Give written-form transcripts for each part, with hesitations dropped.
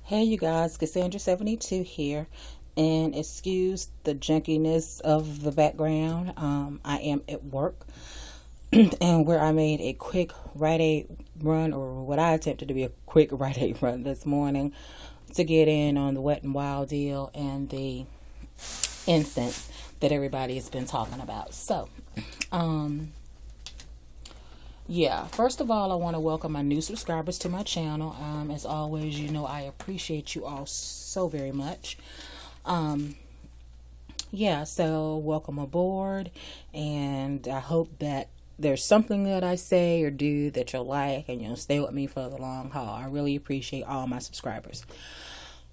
Hey you guys, Cassandra72 here, and excuse the junkiness of the background. I am at work, and where I made a quick Rite Aid run, or what I attempted to be a quick Rite Aid run this morning to get in on the Wet and Wild deal and the incense that everybody has been talking about. So, yeah, first of all, I want to welcome my new subscribers to my channel. As always, you know I appreciate you all so very much. Yeah, so welcome aboard, and I hope that there's something that I say or do that you'll like, and you'll stay with me for the long haul. I really appreciate all my subscribers.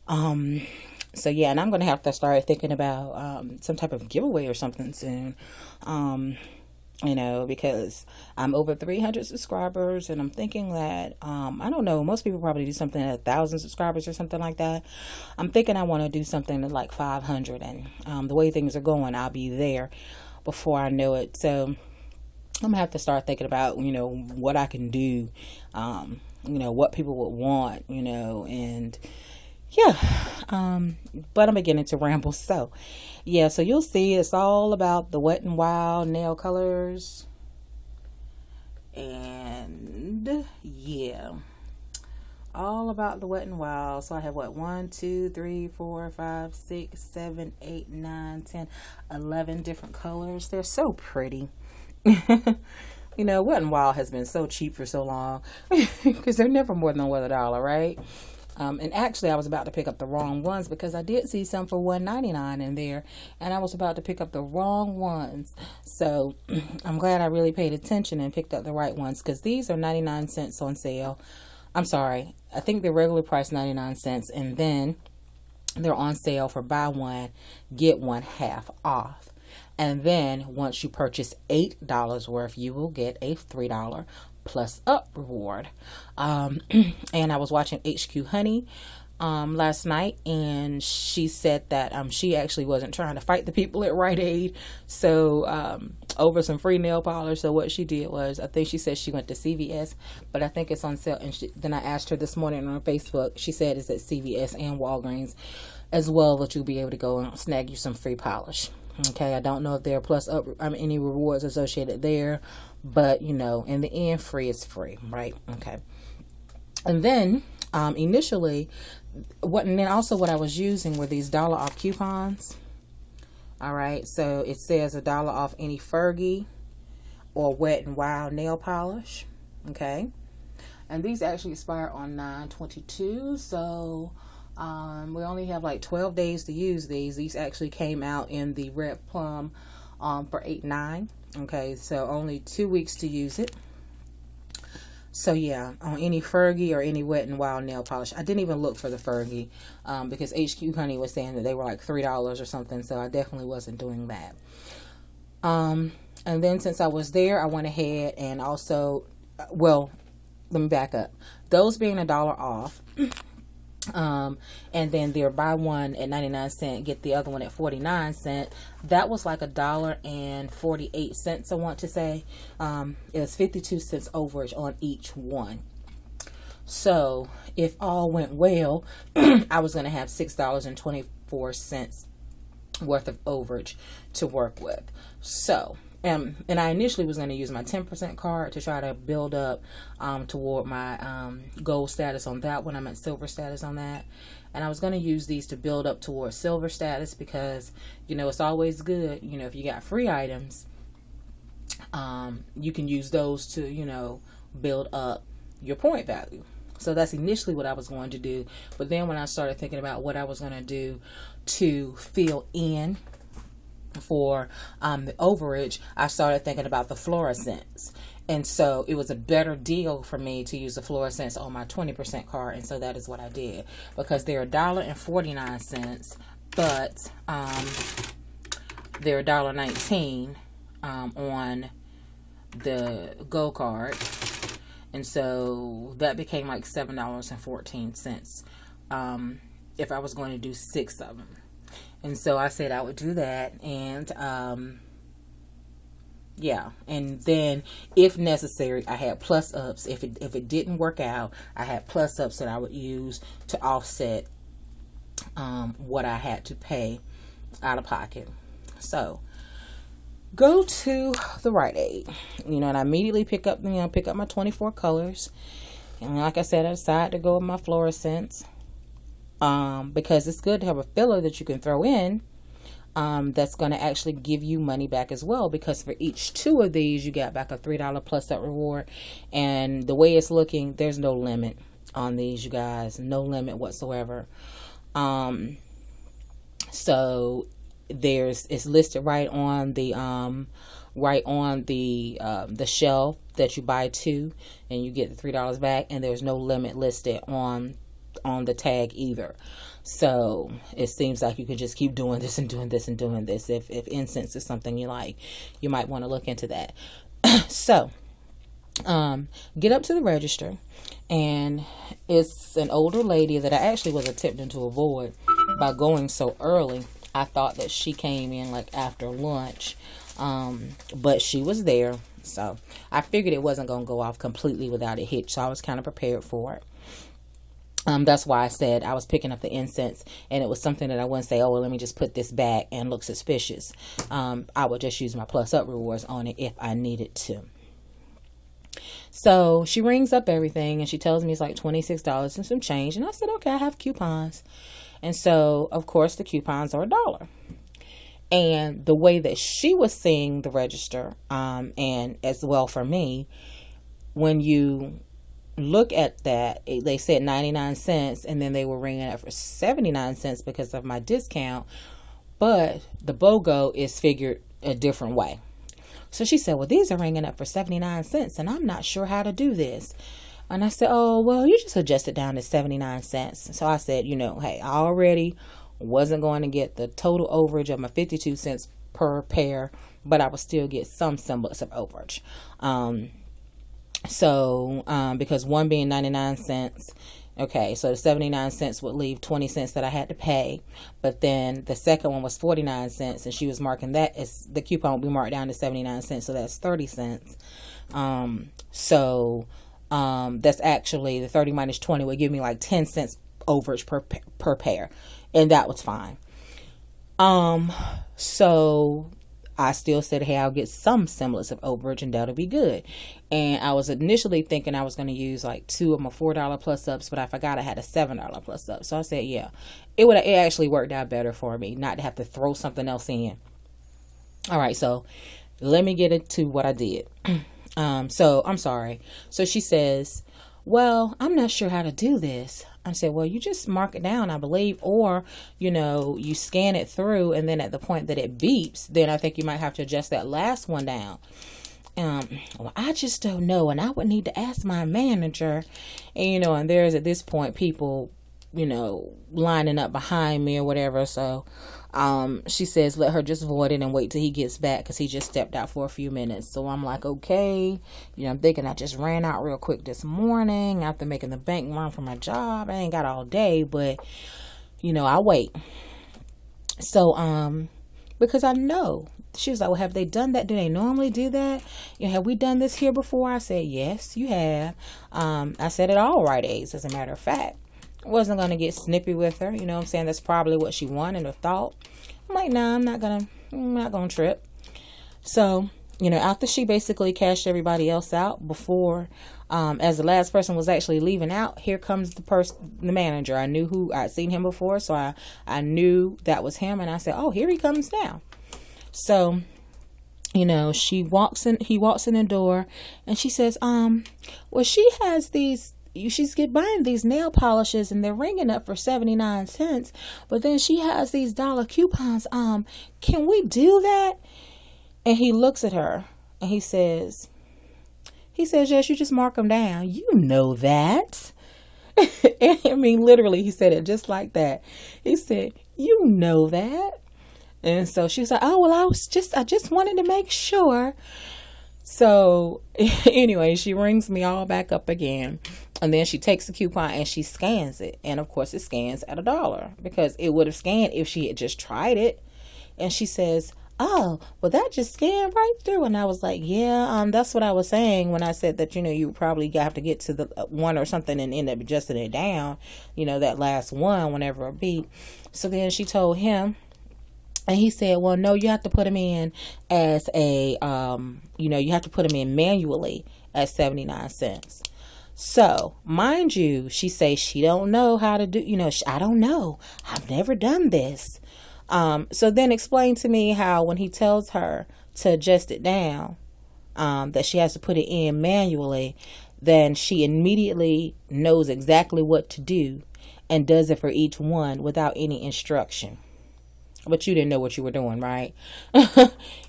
So yeah, and I'm going to have to start thinking about some type of giveaway or something soon. You know, because I'm over 300 subscribers, and I'm thinking that, I don't know, most people probably do something at 1,000 subscribers or something like that. I'm thinking I want to do something at like 500, and the way things are going, I'll be there before I know it. So I'm gonna have to start thinking about, you know, what I can do, you know, what people would want, you know, and yeah, but I'm beginning to ramble. So yeah, so you'll see it's all about the Wet and Wild nail colors, and yeah, all about the Wet and Wild. So I have what, 1 2 3 4 5 6 7 8 9 10 11 different colors. They're so pretty. You know, Wet and Wild has been so cheap for so long because they're never more than $1, right? And actually, I was about to pick up the wrong ones because I did see some for $1.99 in there, and I was about to pick up the wrong ones. So I'm glad I really paid attention and picked up the right ones, because these are 99 cents on sale. I'm sorry, I think they're regular price 99 cents, and then they're on sale for buy one, get one half off. And then once you purchase $8 worth, you will get a $3 plus up reward. And I was watching HQ Honey last night, and she said that she actually wasn't trying to fight the people at Rite Aid, so over some free nail polish. So what she did was, I think she said she went to CVS, but I think it's on sale. And then I asked her this morning on Facebook. She said it's at CVS and Walgreens as well, that you'll be able to go and snag you some free polish. Okay, I don't know if there are plus up, any rewards associated there, but you know, in the end, free is free, right? Okay. And then initially, what I was using were these dollar off coupons. All right, so it says $1 off any Fergie or Wet and Wild nail polish. Okay, and these actually expire on 9/22, so we only have like 12 days to use these. These actually came out in the red plum for $8.9. Okay, so only 2 weeks to use it. So yeah, on any Fergie or any Wet and Wild nail polish. I didn't even look for the Fergie because HQ Honey was saying that they were like $3 or something, so I definitely wasn't doing that. And then since I was there, I went ahead and also, well, let me back up. Those being $1 off, and then they're buy one at 99 cents, get the other one at 49 cents. That was like $1.48, I want to say. It was 52 cents overage on each one. So if all went well, I was going to have $6.24 worth of overage to work with. So and I initially was going to use my 10% card to try to build up toward my gold status on that one. I'm at silver status on that. And I was going to use these to build up towards silver status because, you know, it's always good, you know, if you got free items, you can use those to, you know, build up your point value. So that's initially what I was going to do. But then when I started thinking about what I was going to do to fill in for the overage, I started thinking about the Florasense, and so it was a better deal for me to use the Florasense on my 20% card, and so that is what I did, because they're $1.49, but they're $1.19 on the Go card, and so that became like $7.14 if I was going to do 6 of them. And so I said I would do that, and Yeah, and then if necessary, I had plus ups. If it didn't work out, I had plus ups that I would use to offset what I had to pay out of pocket. So go to the Rite Aid, and I immediately pick up my 24 colors, and like I said, I decided to go with my Florasense because it's good to have a filler that you can throw in. That's going to actually give you money back as well, because for each 2 of these you get back a $3 plus up reward. And the way it's looking, there's no limit on these, you guys, no limit whatsoever. So it's listed right on the shelf that you buy 2 and you get the $3 back, and there's no limit listed on the tag either. So it seems like you could just keep doing this and doing this and doing this. If incense is something you like, you might want to look into that. So get up to the register, and it's an older lady that I actually was attempting to avoid by going so early. I thought that she came in like after lunch, but she was there, so I figured it wasn't going to go off completely without a hitch, so I was kind of prepared for it. That's why I said I was picking up the incense, and it was something that I wouldn't say, oh, well, let me just put this back and look suspicious. I would just use my plus up rewards on it if I needed to. So she rings up everything, and she tells me it's like $26 and some change. And I said, okay, I have coupons. And so, of course, the coupons are $1. And the way that she was seeing the register, and as well for me, when you look at that, they said 99 cents, and then they were ringing up for 79 cents because of my discount, but the BOGO is figured a different way. So she said, well, these are ringing up for 79 cents, and I'm not sure how to do this. And I said, oh, well, you just adjust it down to 79 cents. So I said, hey, I already wasn't going to get the total overage of my 52 cents per pair, but I would still get some semblance of overage. So, because one being 99 cents, okay, so the 79 cents would leave 20 cents that I had to pay. But then the second one was 49 cents, and she was marking that as the coupon would be marked down to 79 cents. So that's 30 cents. That's actually the 30 minus 20 would give me like 10 cents overage per pair. And that was fine. So I still said, hey, I'll get some semblance of overage and that'll be good. And I was initially thinking I was going to use like 2 of my $4 plus ups, but I forgot I had a $7 plus up. So I said, yeah, it actually worked out better for me not to have to throw something else in. All right. So let me get into what I did. So I'm sorry. So she says, well, I'm not sure how to do this. I said, well, you just mark it down, I believe, or, you scan it through, and then at the point that it beeps, then I think you might have to adjust that last one down. Well, I just don't know, and I would need to ask my manager. And, and there's at this point people, lining up behind me or whatever. So she says, let her just void it and wait till he gets back, because he just stepped out for a few minutes. So I'm like, okay. I'm thinking I just ran out real quick this morning after making the bank run for my job. I ain't got all day, but I'll wait. So because I know. She was like, well, have they done that? Do they normally do that? Have we done this here before? I said, yes, you have. I said at all Rite Aids, as a matter of fact. I wasn't going to get snippy with her. You know what I'm saying? That's probably what she wanted or thought. I'm like, nah, I'm not going to trip. So, after she basically cashed everybody else out before, as the last person was actually leaving out, here comes the manager. I knew I'd seen him before. So I knew that was him. And I said, oh, here he comes now. So, he walks in the door, and she says, well, she has she's buying these nail polishes, and they're ringing up for 79 cents, but then she has these dollar coupons. Can we do that? And he looks at her, and he says, yes, you just mark them down. You know that. I mean, literally, he said it just like that. He said, you know that. And so she was like, oh, well, I just wanted to make sure. So anyway, she rings me all back up again. And then she takes the coupon and she scans it. And of course it scans at $1, because it would have scanned if she had just tried it. And she says, oh, well, that just scanned right through. And I was like, yeah, that's what I was saying when I said that, you probably have to get to the one or something and end up adjusting it down, that last one, whenever it be. So then she told him, and he said, well, no, you have to put them in as a, you have to put them in manually at 79 cents. So, mind you, she says she don't know how to do, I don't know. I've never done this. So then explain to me how when he tells her to adjust it down, that she has to put it in manually, then she immediately knows exactly what to do and does it for each one without any instruction. But you didn't know what you were doing, right?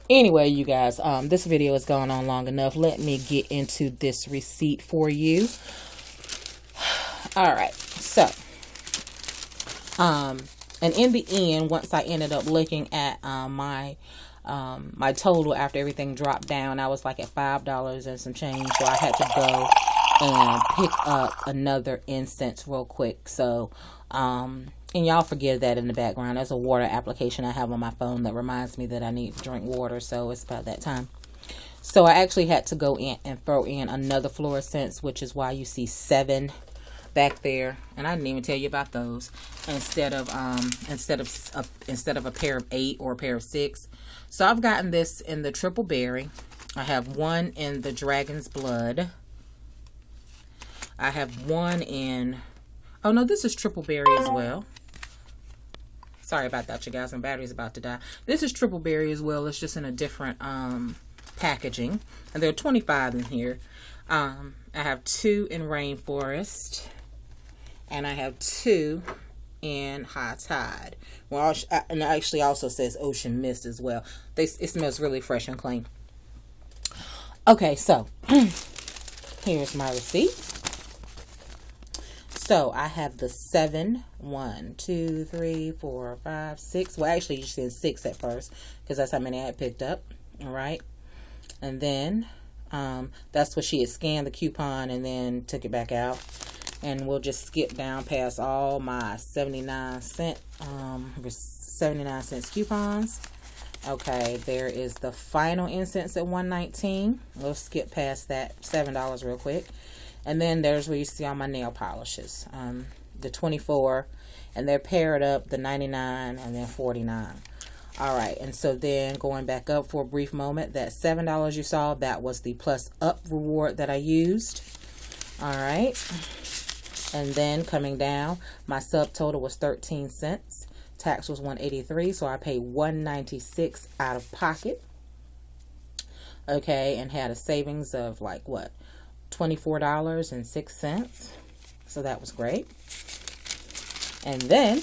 Anyway, you guys, this video has gone on long enough. Let me get into this receipt for you. All right. So, and in the end, once I ended up looking at my total after everything dropped down, I was like at $5 and some change. So I had to go and pick up another incense real quick. So, and y'all forgive that in the background. There's a water application I have on my phone that reminds me that I need to drink water. So it's about that time. So I actually had to go in and throw in another Florasense, which is why you see 7 back there. And I didn't even tell you about those. Instead of a pair of 8 or a pair of 6. So I've gotten this in the triple berry. I have one in the dragon's blood. I have one in, oh no, this is triple berry as well. Sorry about that, you guys. My battery's about to die. This is triple berry as well. It's just in a different packaging. And there are 25 in here. I have 2 in rainforest. And I have 2 in high tide. Well, and it actually also says ocean mist as well. It smells really fresh and clean. Okay, so here's my receipt. So I have the 7, 1, 2, 3, 4, 5, 6. Well, actually, you said 6 at first because that's how many I had picked up. All right. And then that's what she had scanned the coupon and then took it back out. And we'll just skip down past all my 79 cents coupons. Okay, there is the final incense at $1.19. We'll skip past that $7 real quick. And then there's where you see all my nail polishes. The 24, and they're paired up, the 99 and then 49. All right, and so then going back up for a brief moment, that $7 you saw, that was the plus up reward that I used. All right. And then coming down, my subtotal was 13 cents. Tax was $183, so I paid $196 out of pocket. Okay, and had a savings of like what? $24.06. So that was great. And then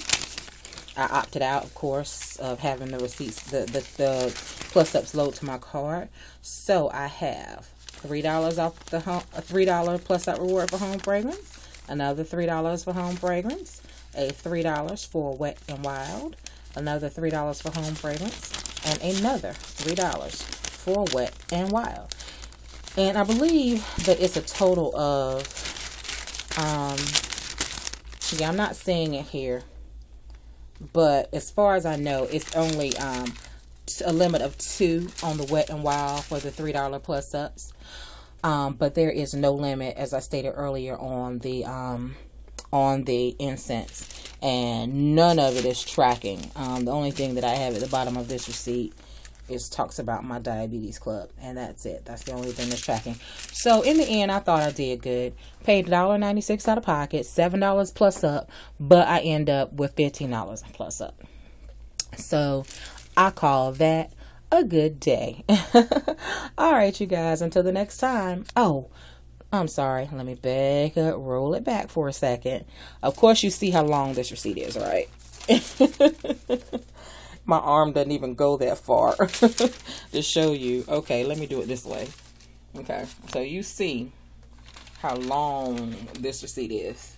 I opted out, of course, of having the receipts, the plus ups load to my card. So I have $3 off the home, a $3 plus up reward for home fragrance, another $3 for home fragrance, a $3 for Wet and Wild, another $3 for home fragrance, and another $3 for Wet and Wild. And I believe that it's a total of, yeah, I'm not seeing it here, but as far as I know, it's only a limit of 2 on the Wet and Wild for the $3 plus ups. But there is no limit, as I stated earlier, on the incense, and none of it is tracking. The only thing that I have at the bottom of this receipt talks about my diabetes club, and that's it. That's the only thing that's tracking. So in the end, I thought I did good. Paid $1.96 out of pocket, $7 plus up, but I end up with $15 plus up. So I call that a good day. All right, you guys, until the next time. Oh, I'm sorry, let me back up, roll it back for a second. Of course, you see how long this receipt is, right? My arm doesn't even go that far to show you. Okay, let me do it this way. Okay, so you see how long this receipt is.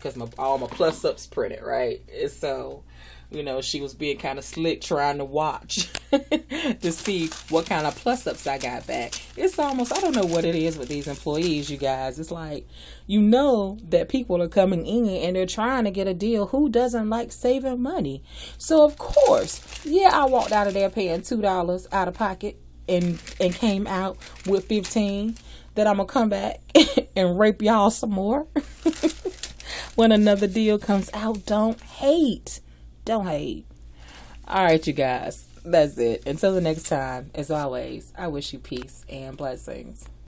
because all my plus ups printed, right? And so, you know, she was being kind of slick trying to watch to see what kind of plus ups I got back. It's almost, I don't know what it is with these employees, you guys. It's like, you know that people are coming in and they're trying to get a deal. Who doesn't like saving money? So, of course, yeah, I walked out of there paying $2 out of pocket and came out with 15 that I'm going to come back and rape y'all some more when another deal comes out. Don't hate. Don't hate. All right, you guys. That's it. Until the next time, as always, I wish you peace and blessings.